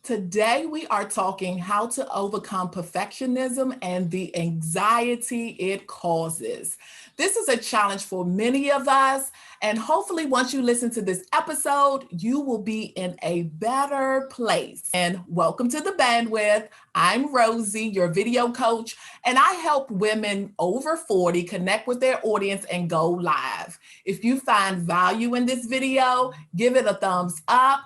Today, we are talking how to overcome perfectionism and the anxiety it causes. This is a challenge for many of us, and hopefully, once you listen to this episode, you will be in a better place. And welcome to the bandwidth. I'm Rosie, your video coach, and I help women over 40 connect with their audience and go live. If you find value in this video, give it a thumbs up.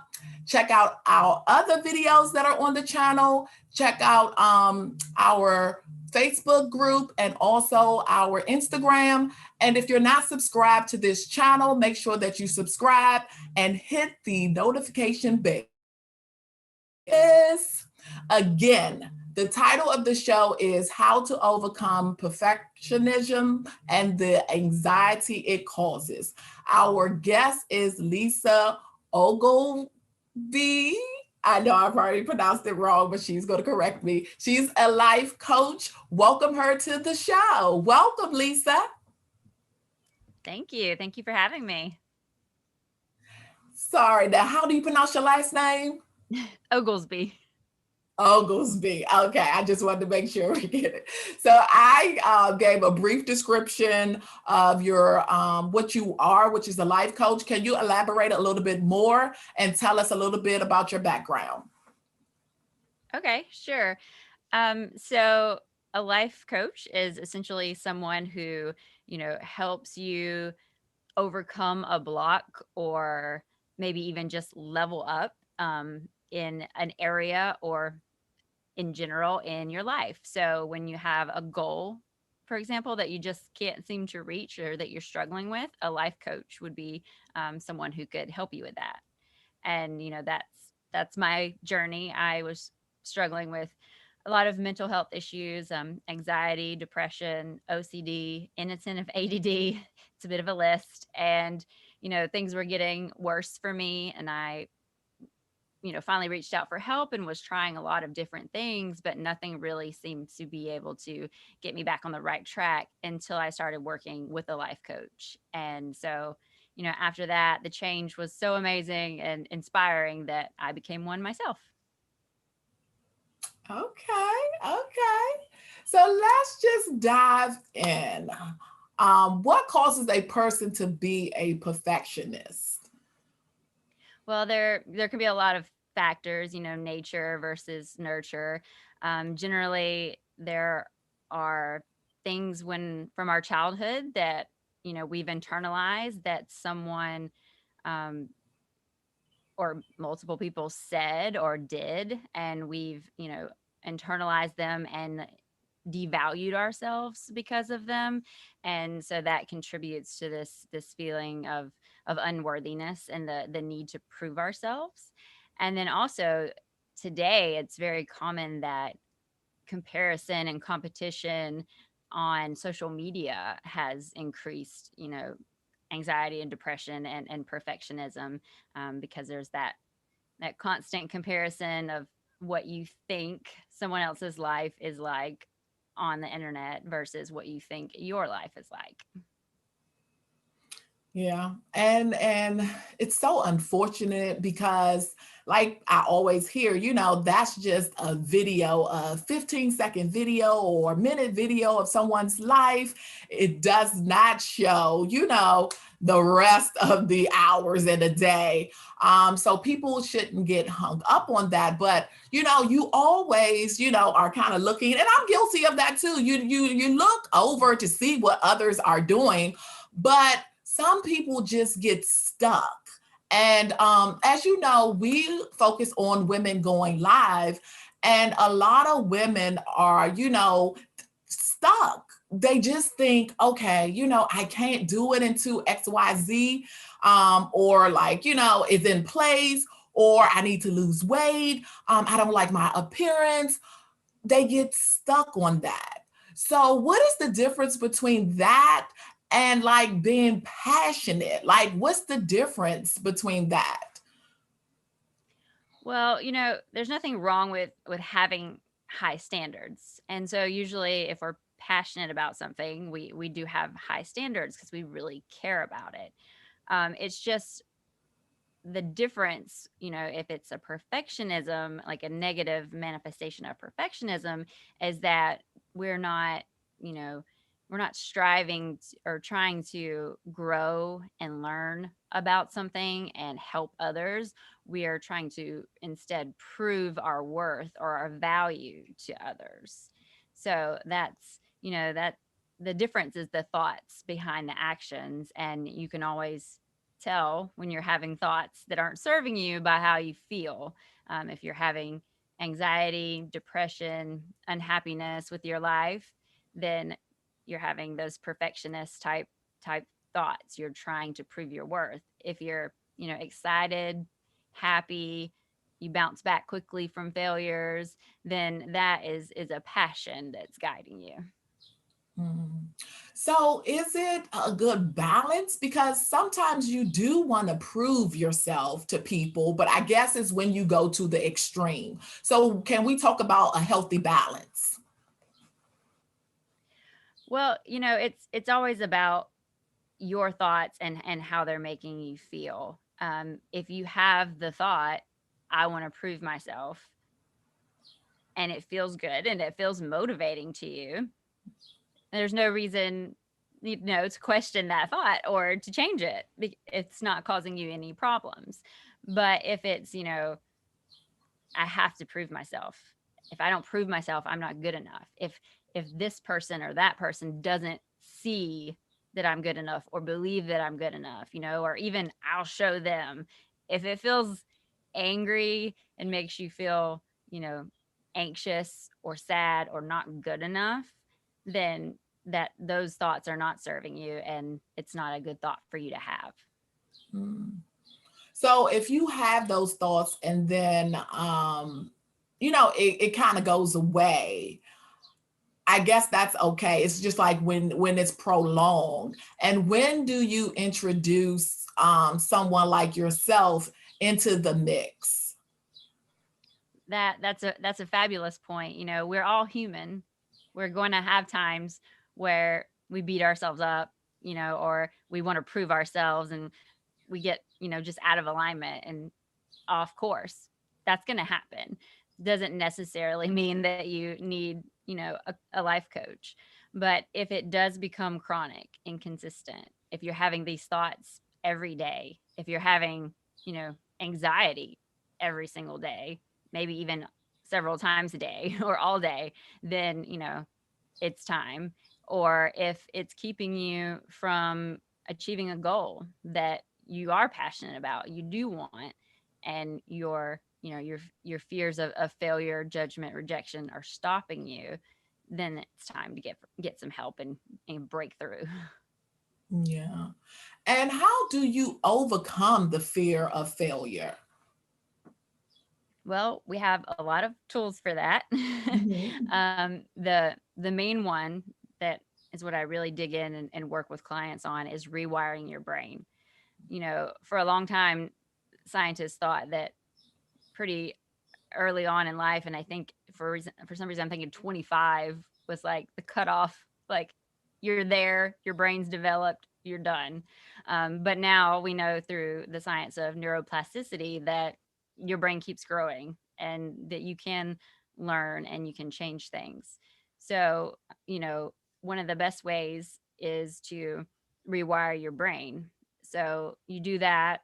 Check out our other videos that are on the channel. Check out our Facebook group and also our Instagram. And if you're not subscribed to this channel, make sure that you subscribe and hit the notification bell. Again, the title of the show is How to Overcome Perfectionism and the Anxiety It Causes. Our guest is Lisa Ogilvie. I know I've already pronounced it wrong, but she's going to correct me. She's a life coach. Welcome her to the show. Welcome, Lisa. Thank you. Thank you for having me. Sorry, now how do you pronounce your last name? Oglesby. Oglesby. Okay, I just wanted to make sure we get it. So I gave a brief description of your what you are, which is a life coach. Can you elaborate a little bit more and tell us a little bit about your background? Okay, sure. So a life coach is essentially someone who, helps you overcome a block or maybe even just level up in an area or in general in your life. So when you have a goal, for example, that you just can't seem to reach or that you're struggling with, a life coach would be someone who could help you with that. And that's my journey. I was struggling with a lot of mental health issues, anxiety, depression, OCD, innocent of ADD. It's a bit of a list, and things were getting worse for me, and I finally reached out for help and was trying a lot of different things, but nothing really seemed to be able to get me back on the right track until I started working with a life coach. And so, after that, the change was so amazing and inspiring that I became one myself. Okay. So let's just dive in. What causes a person to be a perfectionist? Well, there can be a lot of factors, nature versus nurture. Generally, there are things when from our childhood that we've internalized that someone um, or multiple people said or did, and we've internalized them and devalued ourselves because of them, and so that contributes to this feeling of unworthiness and the need to prove ourselves. And then also today it's very common that comparison and competition on social media has increased anxiety and depression and perfectionism, because there's that constant comparison of what you think someone else's life is like on the internet versus what you think your life is like. Yeah. And it's so unfortunate because like I always hear, that's just a video, a 15-second video or minute video of someone's life. It does not show, the rest of the hours in a day. So people shouldn't get hung up on that. But you always, are kind of looking, and I'm guilty of that too. You look over to see what others are doing, but some people just get stuck. And as you know, we focus on women going live, and a lot of women are, stuck. They just think, okay, I can't do it into XYZ, or like, is in place, or I need to lose weight. I don't like my appearance. They get stuck on that. So, what is the difference between that and like being passionate? Like, what's the difference between that? Well, there's nothing wrong with having high standards. And so usually if we're passionate about something, we do have high standards because we really care about it. It's just the difference, if it's a perfectionism, like a negative manifestation of perfectionism, is that we're not, you know, we're not striving or trying to grow and learn about something and help others. We are trying to instead prove our worth or our value to others. So that's, that the difference is the thoughts behind the actions. And you can always tell when you're having thoughts that aren't serving you by how you feel. If you're having anxiety, depression, unhappiness with your life, then you're having those perfectionist type thoughts. You're trying to prove your worth. If you're, excited, happy, you bounce back quickly from failures, then that is a passion that's guiding you. Mm. So, is it a good balance? Because sometimes you do want to prove yourself to people, but I guess it's when you go to the extreme. So, can we talk about a healthy balance? Well, it's always about your thoughts and how they're making you feel. If you have the thought, I want to prove myself, and it feels good and it feels motivating to you, there's no reason, to question that thought or to change it. It's not causing you any problems. But if it's, I have to prove myself. If I don't prove myself, I'm not good enough. If this person or that person doesn't see that I'm good enough or believe that I'm good enough, or even I'll show them. If it feels angry and makes you feel, anxious or sad or not good enough, then that those thoughts are not serving you and it's not a good thought for you to have. Mm. So, if you have those thoughts and then, it kind of goes away, I guess that's okay. It's just like when it's prolonged. And when do you introduce someone like yourself into the mix? That's a fabulous point. We're all human. We're going to have times where we beat ourselves up, or we want to prove ourselves and we get, just out of alignment and off course. That's going to happen. Doesn't necessarily mean that you need, a life coach. But if it does become chronic, inconsistent, if you're having these thoughts every day, if you're having, anxiety every single day, maybe even several times a day or all day, then, it's time. Or if it's keeping you from achieving a goal that you are passionate about, you do want, and your fears of failure, judgment, rejection are stopping you, then it's time to get some help and break through. Yeah. And how do you overcome the fear of failure? Well, we have a lot of tools for that. Mhm. The main one that is what I really dig in and work with clients on is rewiring your brain. For a long time, scientists thought that pretty early on in life, and I think for some reason I'm thinking 25 was like the cutoff. Like you're there, your brain's developed, you're done. But now we know through the science of neuroplasticity that your brain keeps growing and that you can learn and you can change things. So, one of the best ways is to rewire your brain. So you do that,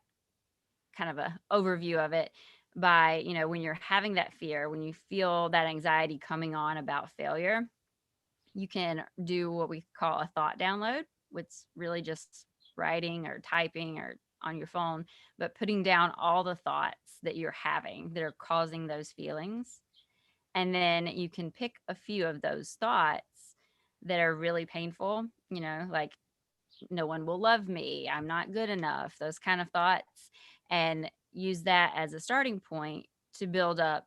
kind of a overview of it, by, when you're having that fear, when you feel that anxiety coming on about failure, you can do what we call a thought download, which really just writing or typing or on your phone, but putting down all the thoughts that you're having that are causing those feelings. And then you can pick a few of those thoughts that are really painful, like no one will love me, I'm not good enough, those kind of thoughts, and use that as a starting point to build up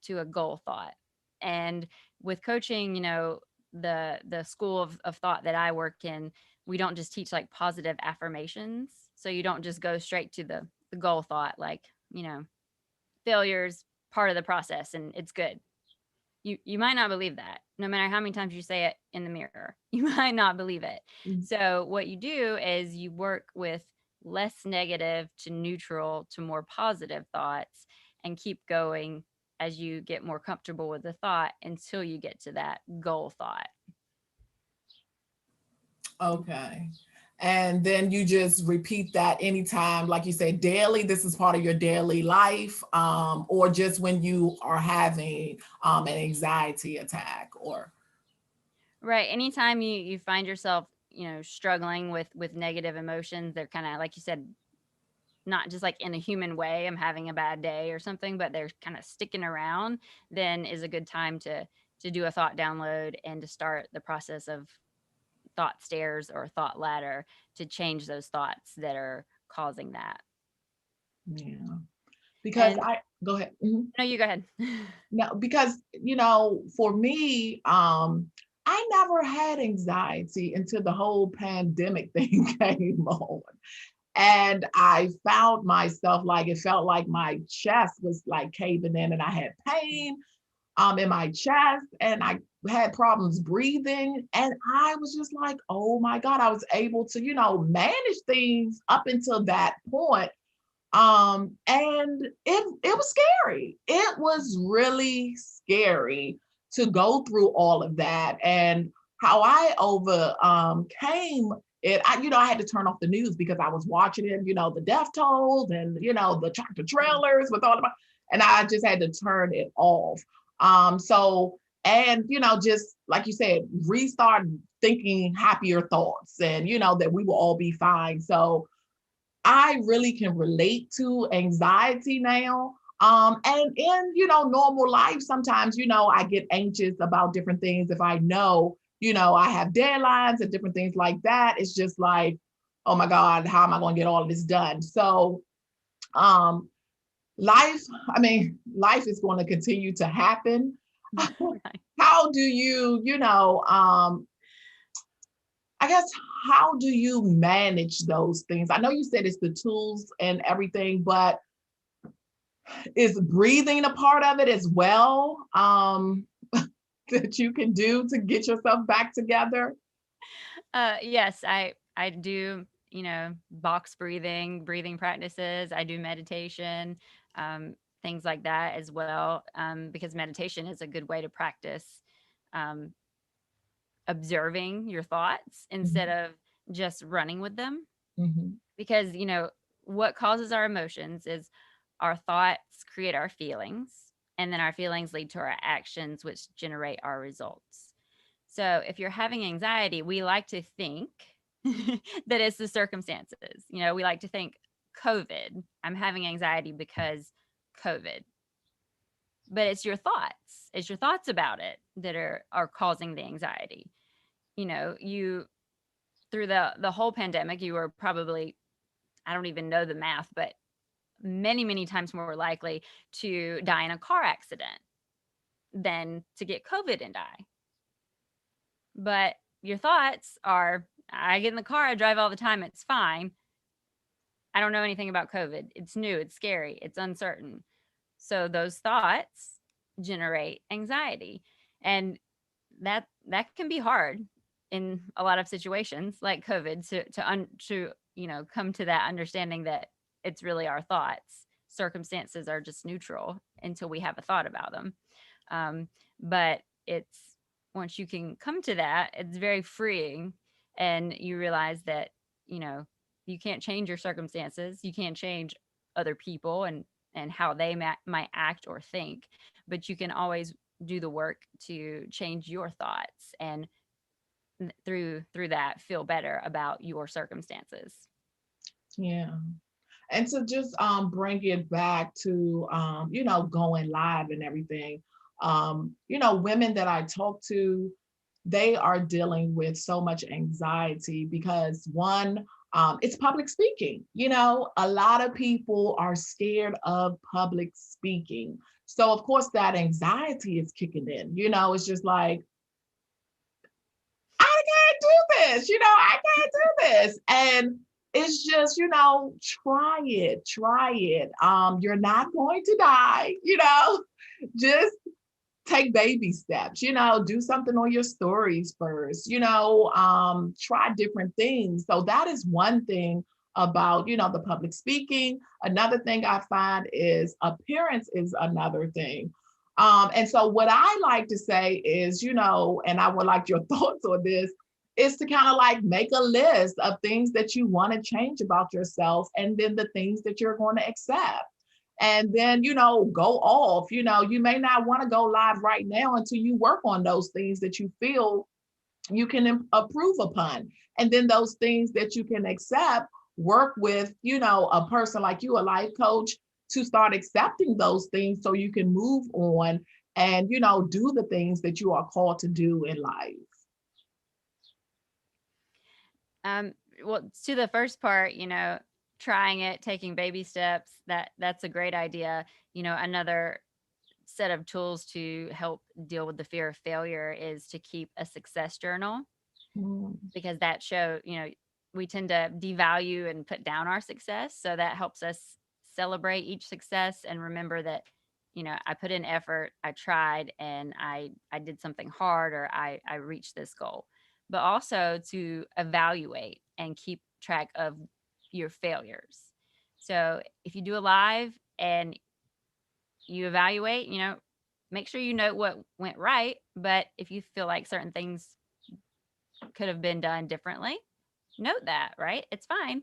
to a goal thought. And with coaching, the school of thought that I work in, we don't just teach like positive affirmations. So you don't just go straight to the goal thought, like, failure's part of the process and it's good. You might not believe that. No matter how many times you say it in the mirror, you might not believe it. Mm. So what you do is you work with less negative to neutral to more positive thoughts, and keep going as you get more comfortable with the thought until you get to that goal thought. Okay. And then you just repeat that anytime, like you said, daily. This is part of your daily life, or just when you are having an anxiety attack, or Right. Anytime you find yourself, struggling with negative emotions, they're kind of like you said, not just like in a human way, I'm having a bad day or something, but they're kind of sticking around, then is a good time to do a thought download and to start the process of thought stairs or thought ladder to change those thoughts that are causing that. yeah. Because And I go ahead. Mhm. no, you go ahead. No, because for me, I never had anxiety until the whole pandemic thing came on. And I found myself like it felt like my chest was like caving in and I had pain in my chest and I had problems breathing. And I was just like, oh my God, I was able to, manage things up until that point. And it was scary. It was really scary to go through all of that. And how I overcame it, I had to turn off the news because I was watching it, the death tolls and the tractor trailers with all of my, and I just had to turn it off. So and just like you said, restart thinking happier thoughts and that we will all be fine. So I really can relate to anxiety now. And in, normal life, sometimes, I get anxious about different things. If I know, I have deadlines and different things like that, it's just like, oh my God, how am I going to get all of this done? So, um, life, life is going to continue to happen. Right. How do you, I guess, how do you manage those things? I know you said it's the tools and everything, but is breathing a part of it as well, that you can do to get yourself back together? Yes, I do, box breathing practices. I do meditation, things like that as well, because meditation is a good way to practice um, observing your thoughts instead Mhm, of just running with them. mhm, Because, what causes our emotions is our thoughts create our feelings, and then our feelings lead to our actions, which generate our results. So if you're having anxiety, we like to think that it's the circumstances. We like to think COVID, I'm having anxiety because COVID. But it's your thoughts. It's your thoughts about it that are causing the anxiety. You through the whole pandemic, you were probably, I don't even know the math, but many, many times more likely to die in a car accident than to get COVID and die. But your thoughts are, I get in the car, I drive all the time, it's fine. I don't know anything about COVID. It's new, it's scary, it's uncertain. So those thoughts generate anxiety. And that can be hard in a lot of situations like COVID to come to that understanding that it's really our thoughts. Circumstances are just neutral until we have a thought about them. But it's once you can come to that, it's very freeing, and you realize that you know you can't change your circumstances, you can't change other people and how they might act or think, but you can always do the work to change your thoughts and through that feel better about your circumstances. yeah. And to just bring it back to going live and everything, women that I talk to, they are dealing with so much anxiety because one, it's public speaking. A lot of people are scared of public speaking. So of course that anxiety is kicking in. It's just like, I can't do this, I can't do this. And it's just, try it. You're not going to die, just take baby steps, do something on your stories first, try different things. So that is one thing about, the public speaking. Another thing I find is appearance is another thing. And so what I like to say is, and I would like your thoughts on this, is to kind of like make a list of things that you want to change about yourself and then the things that you're going to accept. And then, go off. You may not want to go live right now until you work on those things that you feel you can improve upon. And then those things that you can accept, work with, a person like you, a life coach, to start accepting those things so you can move on and, do the things that you are called to do in life. Um, well, to the first part, trying it, taking baby steps, that's a great idea. Another set of tools to help deal with the fear of failure is to keep a success journal, Mm. because that show, we tend to devalue and put down our success. So that helps us celebrate each success and remember that, I put in effort, I tried, and I did something hard, or I reached this goal. But also to evaluate and keep track of your failures. So if you do a live and you evaluate, make sure you note what went right. But if you feel like certain things could have been done differently, note that, right? It's fine.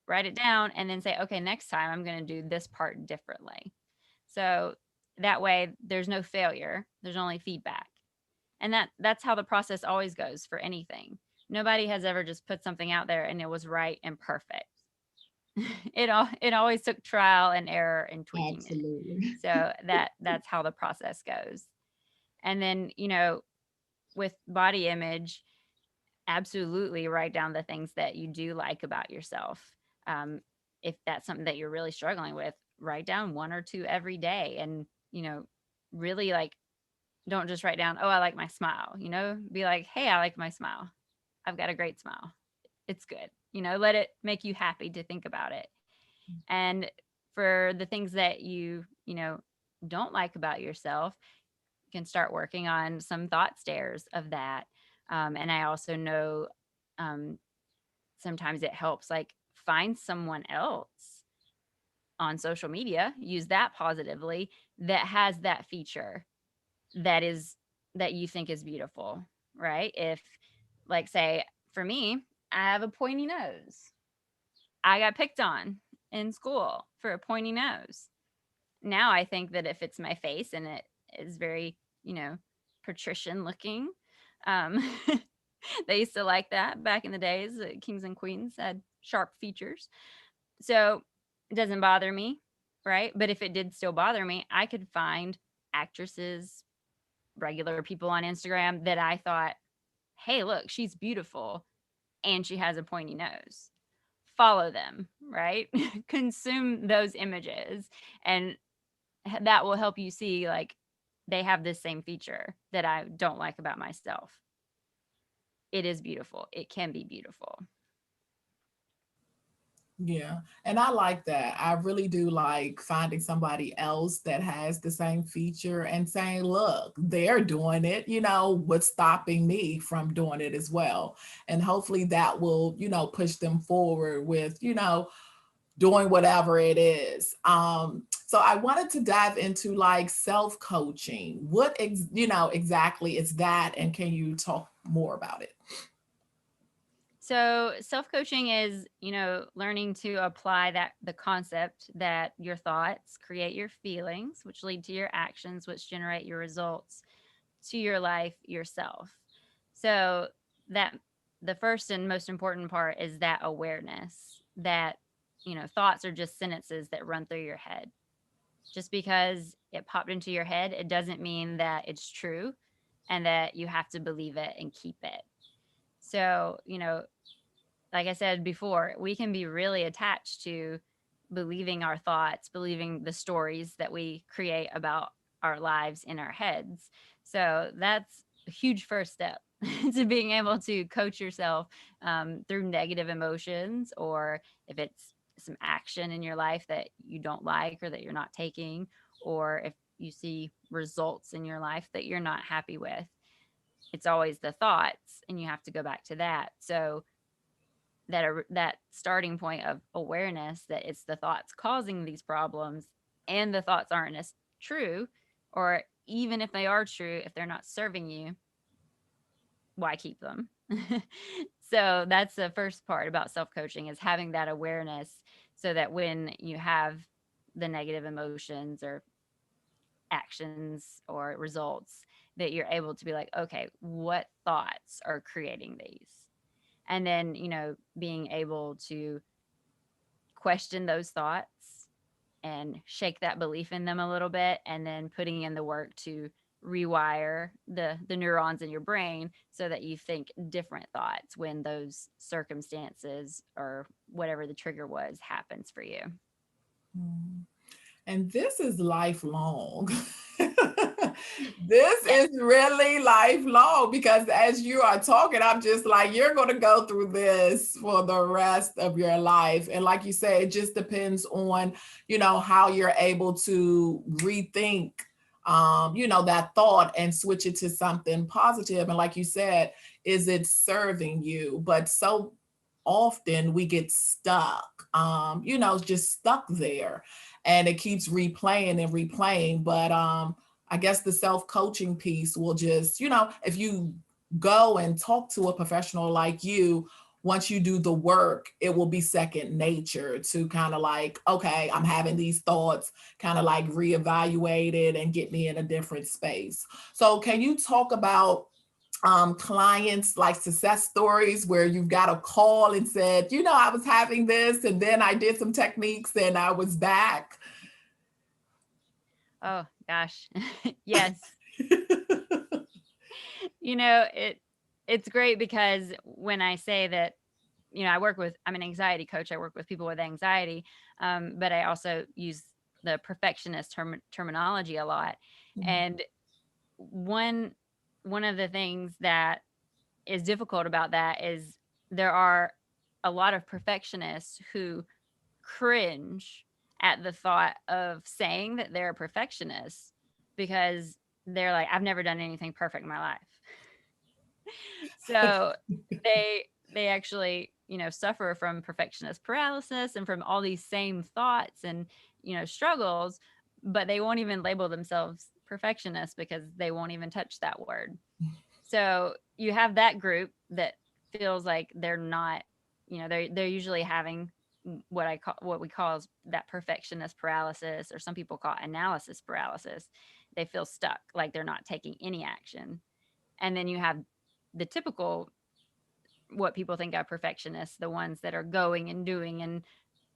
Write it down and then say, okay, next time I'm going to do this part differently. So that way there's no failure, there's only feedback. And that's how the process always goes for anything. Nobody has ever just put something out there and it was right and perfect. It always took trial and error and tweaking it. Absolutely. So that's how the process goes. And then, with body image, absolutely write down the things that you do like about yourself. Um, if that's something that you're really struggling with, write down one or two every day, and really, like, don't just write down, oh, I like my smile. Be like, hey, I like my smile. I've got a great smile. It's good. Let it make you happy to think about it. And for the things that you don't like about yourself, you can start working on some thought stairs of that. And I also know, um, sometimes it helps, like, find someone else on social media, use that positively, that has that feature that is that you think is beautiful, right? If, like, say for me, I have a pointy nose. I got picked on in school for a pointy nose. Now I think that it fits my face and it is very, patrician looking. Um, they used to like that back in the days. Kings and queens had sharp features. So it doesn't bother me, right? But if it did still bother me, I could find actresses, regular people on Instagram that I thought, hey, look, she's beautiful and she has a pointy nose. Follow them, right? Consume those images, and that will help you see, like, they have this same feature that I don't like about myself. It is beautiful. It can be beautiful. Yeah. And I like that. I really do like finding somebody else that has the same feature and saying, look, they're doing it, what's stopping me from doing it as well. And hopefully that will, push them forward with, doing whatever it is. So I wanted to dive into like self-coaching. What exactly is that? And can you talk more about it? So, self-coaching is, learning to apply that the concept that your thoughts create your feelings, which lead to your actions, which generate your results to your life yourself. So, that the first and most important part is that awareness that, thoughts are just sentences that run through your head. Just because it popped into your head, it doesn't mean that it's true and that you have to believe it and keep it. So, like I said before, we can be really attached to believing our thoughts, believing the stories that we create about our lives in our heads. So that's a huge first step to being able to coach yourself, through negative emotions, or if it's some action in your life that you don't like or that you're not taking, or if you see results in your life that you're not happy with. It's always the thoughts, and you have to go back to that. So that starting point of awareness that it's the thoughts causing these problems, and the thoughts aren't as true, or even if they are true, if they're not serving you, why keep them? So that's the first part about self-coaching, is having that awareness, so that when you have the negative emotions or actions or results, that you're able to be like, okay, what thoughts are creating these? And then, being able to question those thoughts and shake that belief in them a little bit, and then putting in the work to rewire the neurons in your brain so that you think different thoughts when those circumstances or whatever the trigger was happens for you. Mm. And this is lifelong. This Yes. is really lifelong because as you are talking, I'm just like, you're going to go through this for the rest of your life. And like you say, it just depends on, how you're able to rethink, that thought and switch it to something positive. And like you said, is it serving you? But so often we get stuck, just stuck there, and it keeps replaying and replaying. But I guess the self-coaching piece will just, if you go and talk to a professional like you, once you do the work, it will be second nature to kind of like, okay, I'm having these thoughts, kind of like reevaluate it and get me in a different space. So can you talk about clients, like success stories where you've got a call and said, I was having this and then I did some techniques and I was back? Oh gosh. Yes. It's great because when I say that, I'm an anxiety coach. I work with people with anxiety, but I also use the perfectionist terminology a lot. Mhm. And one one of the things that is difficult about that is there are a lot of perfectionists who cringe at the thought of saying that they're a perfectionist, because they're like, I've never done anything perfect in my life. So they actually, suffer from perfectionist paralysis and from all these same thoughts and, struggles, but they won't even label themselves perfectionists because they won't even touch that word. So you have that group that feels like they're not, they're usually having what we call is that perfectionist paralysis, or some people call it analysis paralysis. They feel stuck, like they're not taking any action. And then you have the typical, what people think are perfectionists, the ones that are going and doing, and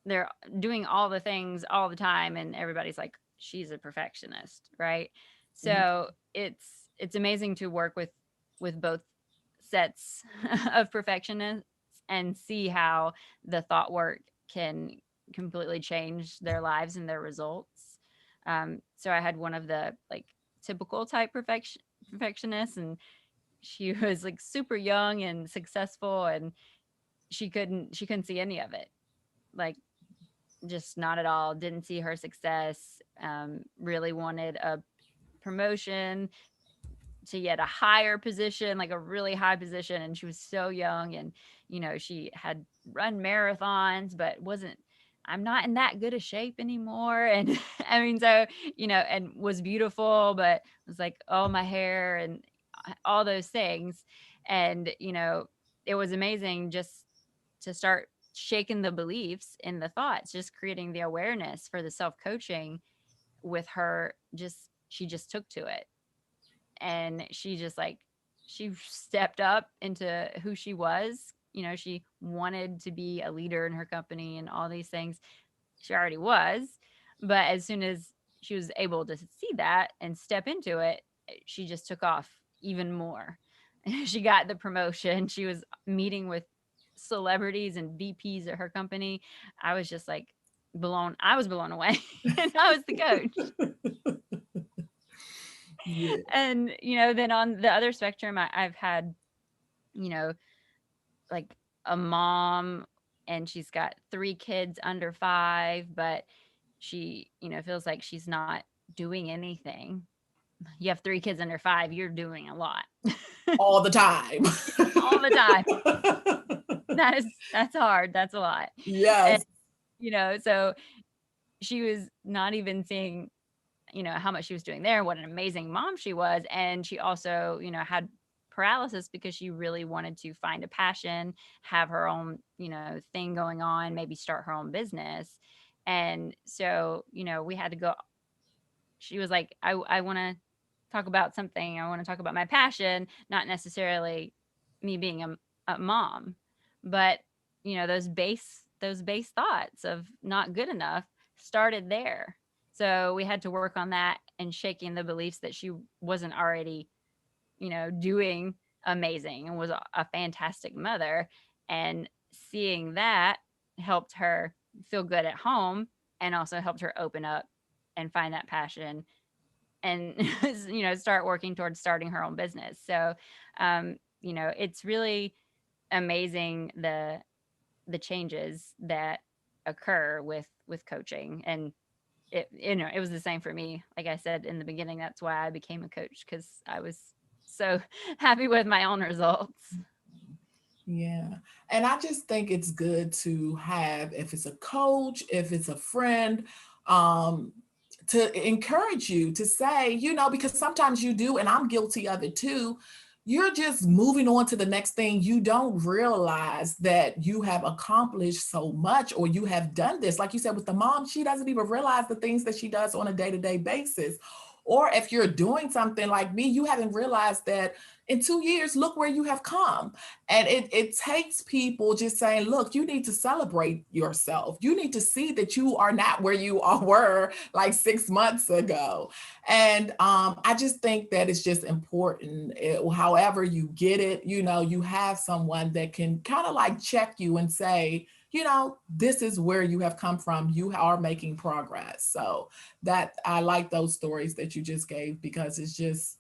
they're doing all the things all the time, and everybody's like, she's a perfectionist, right? Mhm. So it's amazing to work with both sets of perfectionists and see how the thought work can completely change their lives and their results. So I had one of the like typical type perfectionists, and she was like super young and successful, and she couldn't see any of it, like just not at all. Didn't see her success. Really wanted a promotion to yet a higher position, like a really high position. And she was so young, and she had run marathons, but wasn't. I'm not in that good a shape anymore. And I mean, so and was beautiful, but was like, oh, my hair and all those things. And it was amazing just to start shaking the beliefs and the thoughts, just creating the awareness for the self coaching with her. Just she just took to it, and she stepped up into who she was. She wanted to be a leader in her company and all these things. She already was, but as soon as she was able to see that and step into it, she just took off even more. She got the promotion. She was meeting with celebrities and VPs at her company. I was just like blown. I was blown away, and I was the coach. Yeah. And then on the other spectrum, I've had you know like a mom, and she's got 3 kids under 5, but she feels like she's not doing anything. You have 3 kids under 5, you're doing a lot All the time. all the time. that's hard. That's a lot. And, Yes. so she was not even seeing, how much she was doing there, what an amazing mom she was. And she also, had paralysis because she really wanted to find a passion, have her own, thing going on, maybe start her own business. And so, we had to go. She was like, I want to talk about something. I want to talk about my passion, not necessarily me being a mom, but those base thoughts of not good enough started there. So we had to work on that and shaking the beliefs that she wasn't already, doing amazing and was a fantastic mother. And seeing that helped her feel good at home and also helped her open up and find that passion and start working towards starting her own business. So it's really amazing the changes that occur with coaching. And it was the same for me. Like I said in the beginning, that's why I became a coach, because I was so happy with my own results. Yeah. And I just think it's good to have, if it's a coach, if it's a friend, um, to encourage you to say, because sometimes you do, and I'm guilty of it too. You're just moving on to the next thing. You don't realize that you have accomplished so much, or you have done this. Like you said with the mom, she doesn't even realize the things that she does on a day to day basis. Or if you're doing something like me, you haven't realized that in 2 years, look where you have come. And it takes people just saying, look, you need to celebrate yourself. You need to see that you are not where you were like 6 months ago. And I just think that it's just important. However you get it, you have someone that can kind of like check you and say, this is where you have come from. You are making progress. So that I like those stories that you just gave, because it's just,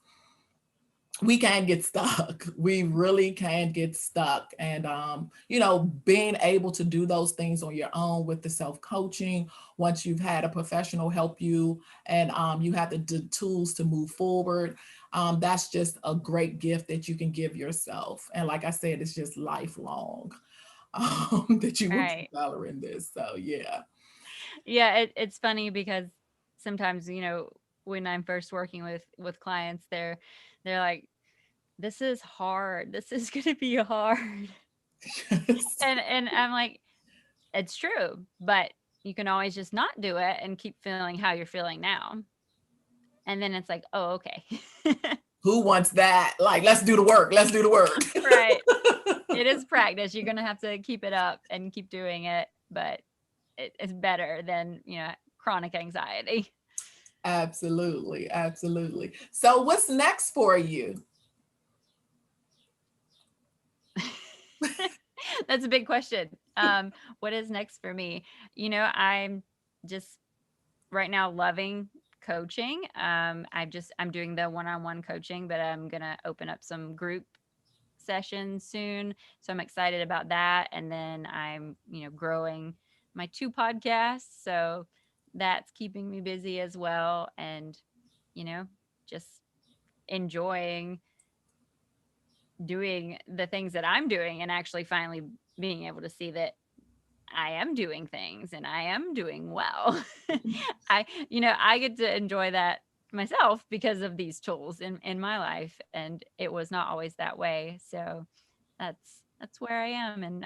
we can get stuck. We really can get stuck. And, being able to do those things on your own with the self coaching, once you've had a professional help you, and you have the tools to move forward, that's just a great gift that you can give yourself. And like I said, it's just lifelong, that you will Right. keep coloring this. So, yeah. Yeah, it's funny because sometimes, when I'm first working with clients, they're like, this is hard. This is going to be hard. Yes. And I'm like, it's true, but you can always just not do it and keep feeling how you're feeling now. And then it's like, oh, okay. Who wants that? Like, let's do the work. Let's do the work. Right. It is practice. You're going to have to keep it up and keep doing it, but it's better than, chronic anxiety. Absolutely. Absolutely. So, what's next for you? That's a big question. What is next for me? I'm just right now loving coaching. I'm doing the one-on-one coaching, but I'm gonna open up some group sessions soon. So I'm excited about that. And then I'm, growing my 2 podcasts. So that's keeping me busy as well. And, you know, just enjoying doing the things that I'm doing and actually finally being able to see that I am doing things and I am doing well. I get to enjoy that myself because of these tools in my life. And it was not always that way. So that's where I am. And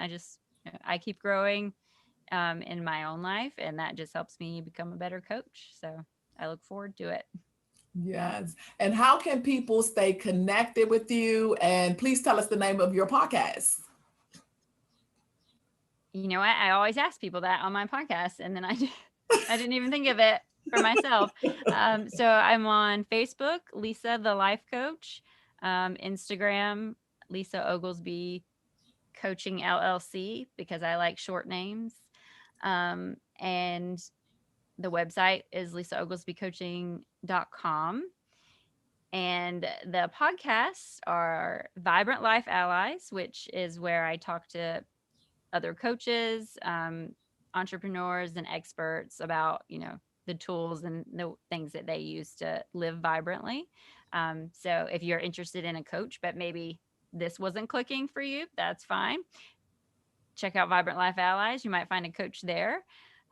I keep growing in my own life, and that just helps me become a better coach. So I look forward to it. Yes. And how can people stay connected with you? And please tell us the name of your podcast. You know what? I always ask people that on my podcast, and then I didn't even think of it for myself. So I'm on Facebook, Lisa the Life Coach, Instagram, Lisa Oglesby Coaching LLC, because I like short names. And the website is lisaoglesbycoaching.com. And the podcasts are Vibrant Life Allies, which is where I talk to other coaches, entrepreneurs, and experts about, the tools and the things that they use to live vibrantly. So if you're interested in a coach, but maybe this wasn't clicking for you, that's fine. check out Vibrant Life Allies. You might find a coach there.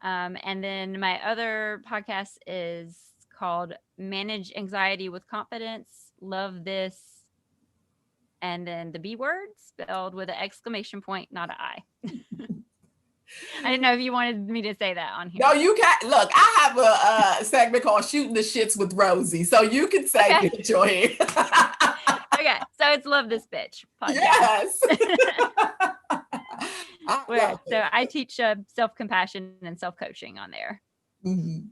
And then my other podcast is called Manage Anxiety with Confidence. Love this. And then the B word spelled with an exclamation point, not an I. I didn't know if you wanted me to say that on here. No, you can't. Look, I have a segment called Shooting the Shits with Rosie. So you can say Okay. bitch on here. Okay. So it's Love This Bitch podcast. Yes. I love So it. I teach self-compassion and self-coaching on there. Mhm.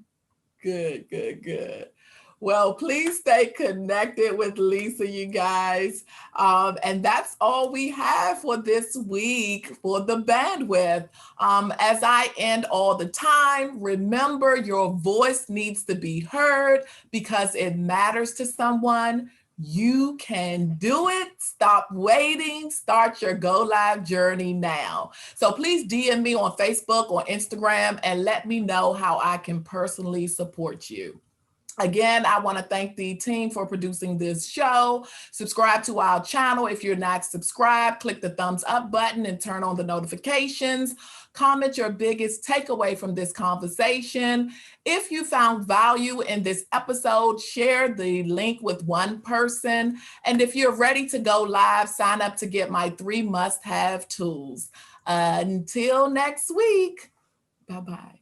Good, good, good. Well, please stay connected with Lisa, you guys. And that's all we have for this week for the bandwidth. As I end all the time, remember your voice needs to be heard because it matters to someone. You can do it. Stop waiting. Start your Go Live journey now. So please DM me on Facebook or Instagram and let me know how I can personally support you. Again, I want to thank the team for producing this show. Subscribe to our channel. If you're not subscribed, click the thumbs up button and turn on the notifications. Comment your biggest takeaway from this conversation. If you found value in this episode, share the link with one person. And if you're ready to go live, sign up to get my 3 must-have tools. Until next week, bye-bye.